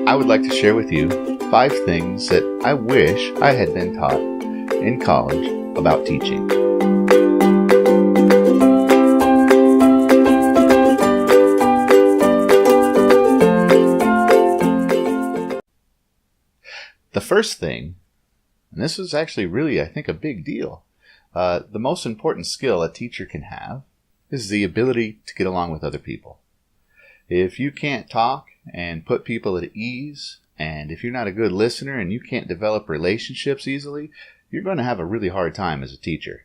I would like to share with you 5 things that I wish I had been taught in college about teaching. The first thing, and this is actually really, I think, a big deal, the most important skill a teacher can have is the ability to get along with other people. If you can't talk and put people at ease, and if you're not a good listener and you can't develop relationships easily, you're going to have a really hard time as a teacher.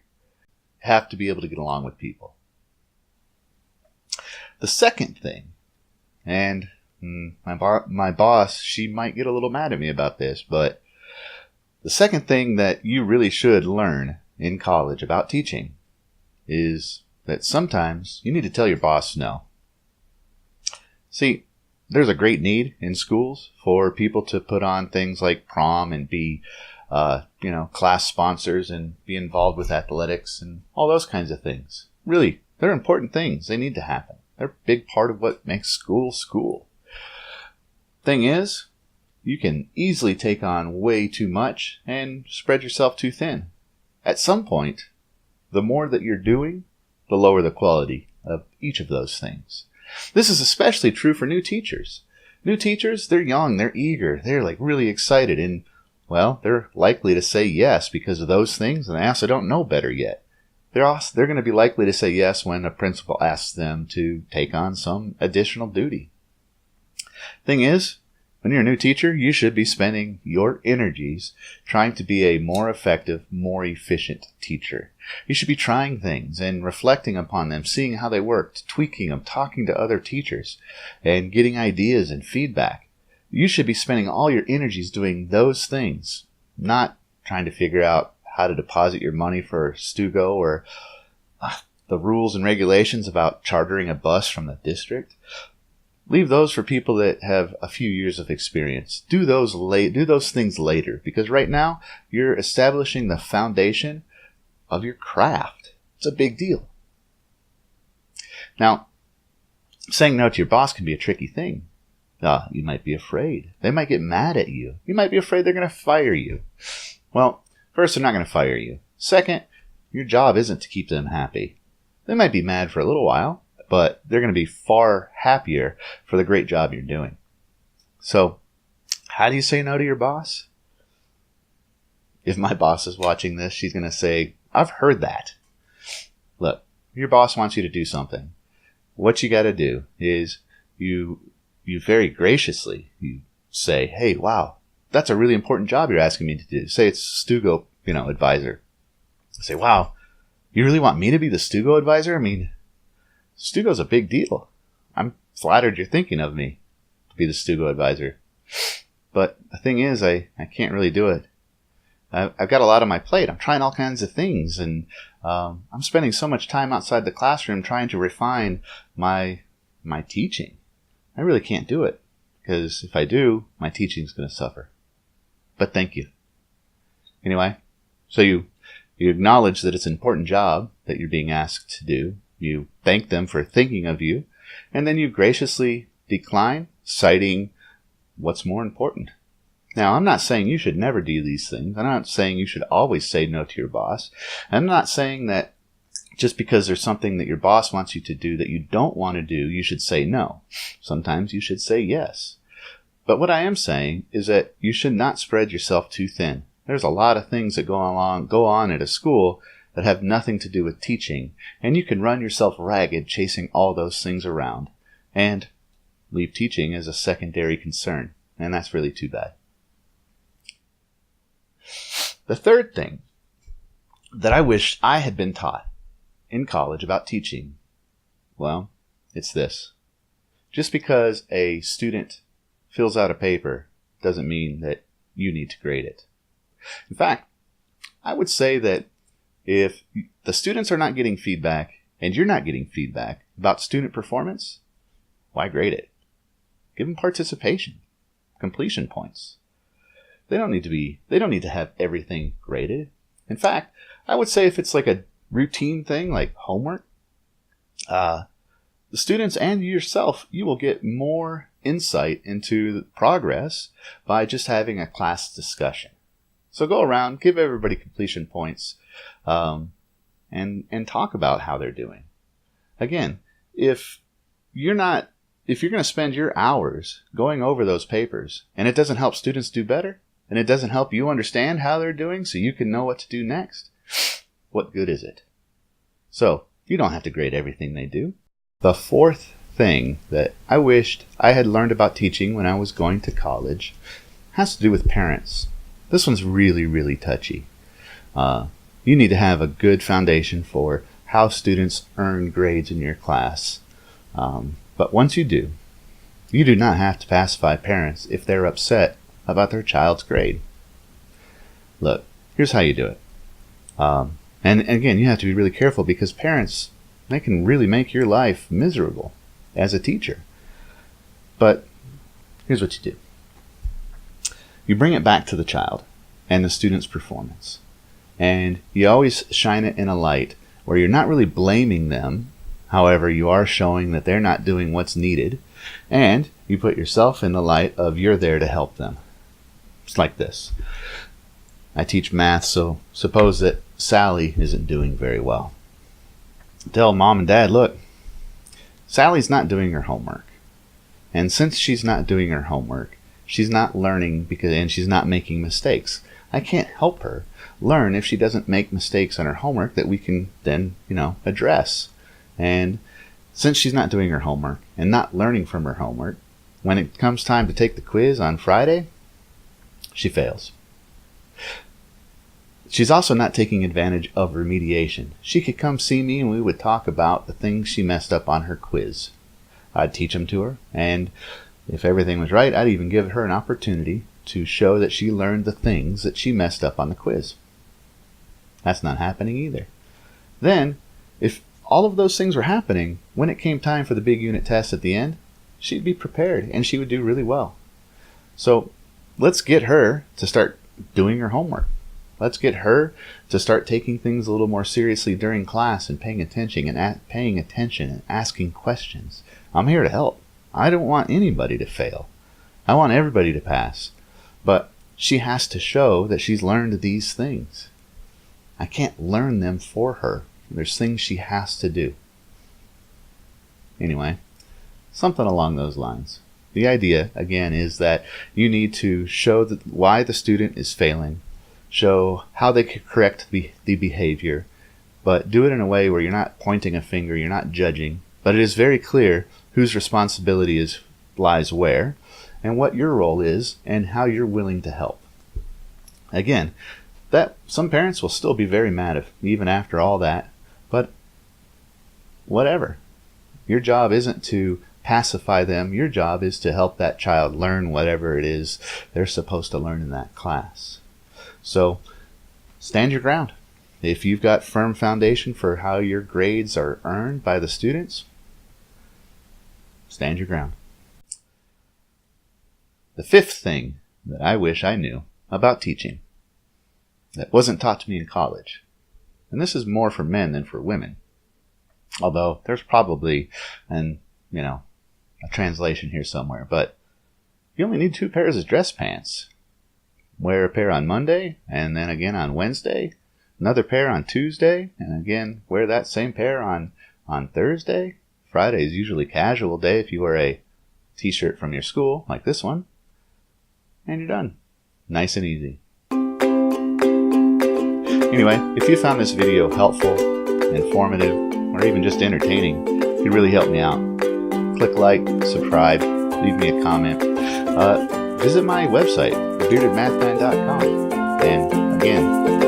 You have to be able to get along with people. The second thing, and my boss, she might get a little mad at me about this, but the second thing that you really should learn in college about teaching is that sometimes you need to tell your boss no. See, there's a great need in schools for people to put on things like prom and be, class sponsors and be involved with athletics and all those kinds of things. Really, they're important things. They need to happen. They're a big part of what makes school school. Thing is, you can easily take on way too much and spread yourself too thin. At some point, the more that you're doing, the lower the quality of each of those things. This is especially true for new teachers. New teachers, they're young, they're eager, they're really excited, and, they're likely to say yes because of those things, and they also don't know better yet. They're going to be likely to say yes when a principal asks them to take on some additional duty. Thing is, when you're a new teacher, you should be spending your energies trying to be a more effective, more efficient teacher. You should be trying things and reflecting upon them, seeing how they worked, tweaking them, talking to other teachers, and getting ideas and feedback. You should be spending all your energies doing those things, not trying to figure out how to deposit your money for Stugo or the rules and regulations about chartering a bus from the district. Leave those for people that have a few years of experience. Do those things later, because right now you're establishing the foundation of your craft. It's a big deal. Now, saying no to your boss can be a tricky thing. You might be afraid. They might get mad at you. You might be afraid they're going to fire you. Well, first, they're not going to fire you. Second, your job isn't to keep them happy. They might be mad for a little while, but they're going to be far happier for the great job you're doing. So, how do you say no to your boss? If my boss is watching this, she's going to say, I've heard that. Look, your boss wants you to do something. What you got to do is you very graciously, you say, hey, wow, that's a really important job you're asking me to do. Say it's Stugo, advisor. Say, wow, you really want me to be the Stugo advisor? I mean, Stugo's a big deal. I'm flattered you're thinking of me to be the Stugo advisor. But the thing is, I can't really do it. I've got a lot on my plate. I'm trying all kinds of things, and I'm spending so much time outside the classroom trying to refine my teaching. I really can't do it, because if I do, my teaching's going to suffer. But thank you. Anyway, so you acknowledge that it's an important job that you're being asked to do. You thank them for thinking of you, and then you graciously decline, citing what's more important. Now, I'm not saying you should never do these things. I'm not saying you should always say no to your boss. I'm not saying that just because there's something that your boss wants you to do that you don't want to do, you should say no. Sometimes you should say yes. But what I am saying is that you should not spread yourself too thin. There's a lot of things that go on at a school that have nothing to do with teaching, and you can run yourself ragged chasing all those things around and leave teaching as a secondary concern, and that's really too bad. The third thing that I wish I had been taught in college about teaching, it's this. Just because a student fills out a paper doesn't mean that you need to grade it. In fact, I would say that if the students are not getting feedback and you're not getting feedback about student performance, why grade it? Give them participation, completion points. They don't need to have everything graded. In fact, I would say if it's like a routine thing like homework, the students and yourself, you will get more insight into the progress by just having a class discussion. So go around, give everybody completion points, and talk about how they're doing. Again, if you're going to spend your hours going over those papers and it doesn't help students do better, and it doesn't help you understand how they're doing so you can know what to do next, what good is it? So you don't have to grade everything they do. The fourth thing that I wished I had learned about teaching when I was going to college has to do with parents. This one's really, really touchy. You need to have a good foundation for how students earn grades in your class. But once you do not have to pacify parents if they're upset about their child's grade. Look, here's how you do it. And again, you have to be really careful because parents, they can really make your life miserable as a teacher. But here's what you do. You bring it back to the child and the student's performance. And you always shine it in a light where you're not really blaming them. However, you are showing that they're not doing what's needed. And you put yourself in the light of you're there to help them. It's like this. I teach math, so suppose that Sally isn't doing very well. Tell mom and dad, look, Sally's not doing her homework. And since she's not doing her homework, she's not learning and she's not making mistakes. I can't help her learn if she doesn't make mistakes on her homework that we can then, address. And since she's not doing her homework and not learning from her homework, when it comes time to take the quiz on Friday, she fails. She's also not taking advantage of remediation. She could come see me and we would talk about the things she messed up on her quiz. I'd teach them to her, and if everything was right, I'd even give her an opportunity to show that she learned the things that she messed up on the quiz. That's not happening either. Then, if all of those things were happening, when it came time for the big unit test at the end, she'd be prepared and she would do really well. So let's get her to start doing her homework. Let's get her to start taking things a little more seriously during class and paying attention and asking questions. I'm here to help. I don't want anybody to fail. I want everybody to pass. But she has to show that she's learned these things. I can't learn them for her. There's things she has to do. Anyway, something along those lines. The idea, again, is that you need to show why the student is failing, show how they could correct the behavior, but do it in a way where you're not pointing a finger, you're not judging, but it is very clear whose responsibility lies where, and what your role is, and how you're willing to help. Again, that some parents will still be very mad even after all that, but whatever. Your job isn't to pacify them. Your job is to help that child learn whatever it is they're supposed to learn in that class. So stand your ground. If you've got firm foundation for how your grades are earned by the students, stand your ground. The fifth thing that I wish I knew about teaching that wasn't taught to me in college, and this is more for men than for women, although there's probably a translation here somewhere, but you only need 2 pairs of dress pants. Wear a pair on Monday, and then again on Wednesday, another pair on Tuesday, and again wear that same pair on Thursday. Friday is usually casual day if you wear a t-shirt from your school, like this one, and you're done. Nice and easy. Anyway, if you found this video helpful, informative, or even just entertaining, you'd really help me out. Click like, subscribe, leave me a comment. Visit my website, thebeardedmathman.com. And again,